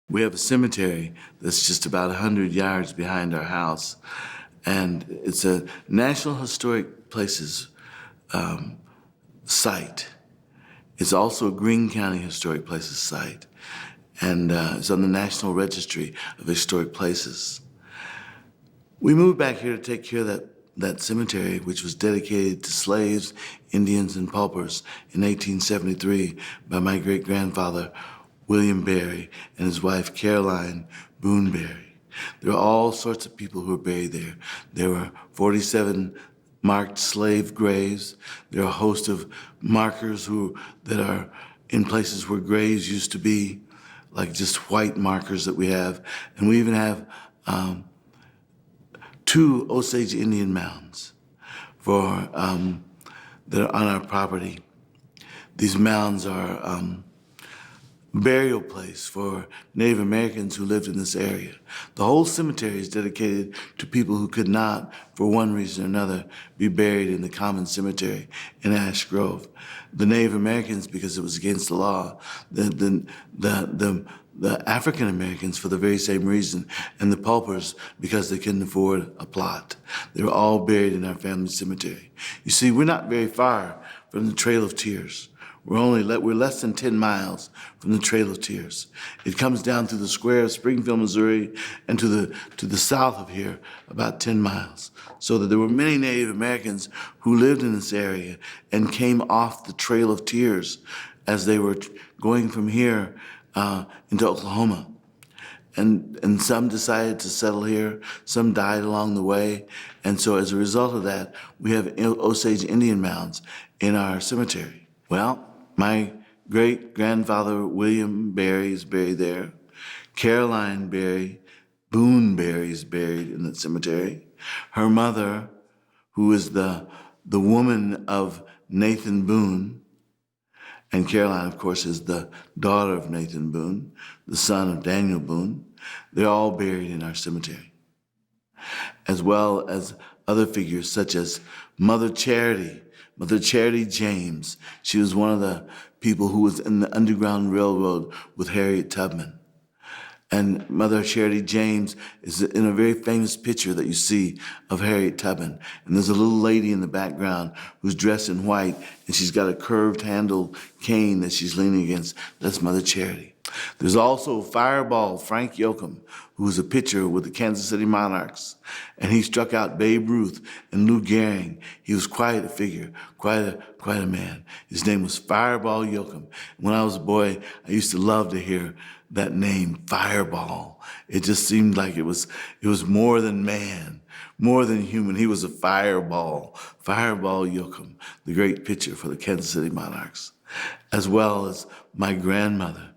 We have a cemetery that's just about 100 yards behind our house, and it's a National Historic Places site. It's also a Greene County Historic Places site, and it's on the National Registry of Historic Places. We moved back here to take care of that cemetery, which was dedicated to slaves, Indians, and paupers in 1873 by my great-grandfather, William Berry, and his wife, Caroline Boone Berry. There are all sorts of people who are buried there. There were 47 marked slave graves. There are a host of markers that are in places where graves used to be, like just white markers that we have. And we even have 2 Osage Indian mounds that are on our property. These mounds are burial place for Native Americans who lived in this area. The whole cemetery is dedicated to people who could not, for one reason or another, be buried in the common cemetery in Ash Grove. The Native Americans, because it was against the law. The African Americans, for the very same reason, and the paupers, because they couldn't afford a plot. They were all buried in our family cemetery. You see, we're not very far from the Trail of Tears. We're less than 10 miles from the Trail of Tears. It comes down through the square of Springfield, Missouri, and to the south of here, about 10 miles. So that there were many Native Americans who lived in this area and came off the Trail of Tears as they were going from here into Oklahoma. And some decided to settle here, some died along the way. And so as a result of that, we have Osage Indian mounds in our cemetery. Well, my great-grandfather, William Berry, is buried there. Caroline Boone Berry is buried in the cemetery. Her mother, who is the woman of Nathan Boone, and Caroline, of course, is the daughter of Nathan Boone, the son of Daniel Boone. They're all buried in our cemetery, as well as other figures such as Mother Charity James. She was one of the people who was in the Underground Railroad with Harriet Tubman. And Mother Charity James is in a very famous picture that you see of Harriet Tubman. And there's a little lady in the background who's dressed in white, and she's got a curved handle cane that she's leaning against. That's Mother Charity. There's also Fireball Frank Yoakum, who was a pitcher with the Kansas City Monarchs. And he struck out Babe Ruth and Lou Gehrig. He was quite a figure, quite a man. His name was Fireball Yoakum. When I was a boy, I used to love to hear that name, Fireball. It just seemed like it was more than man, more than human. He was a fireball, Fireball Yoakum, the great pitcher for the Kansas City Monarchs, as well as my grandmother,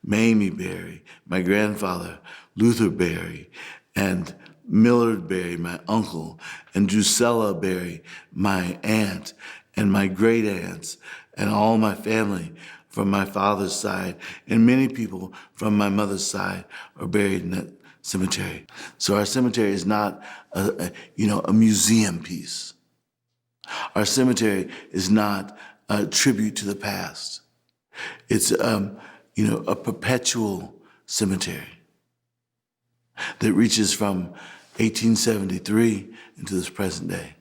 Mamie Berry, my grandfather, Luther Berry, and Millard Berry, my uncle, and Drusilla Berry, my aunt, and my great aunts, and all my family from my father's side, and many people from my mother's side are buried in that cemetery. So our cemetery is not a museum piece. Our cemetery is not a tribute to the past. It's a perpetual cemetery that reaches from 1873 into this present day.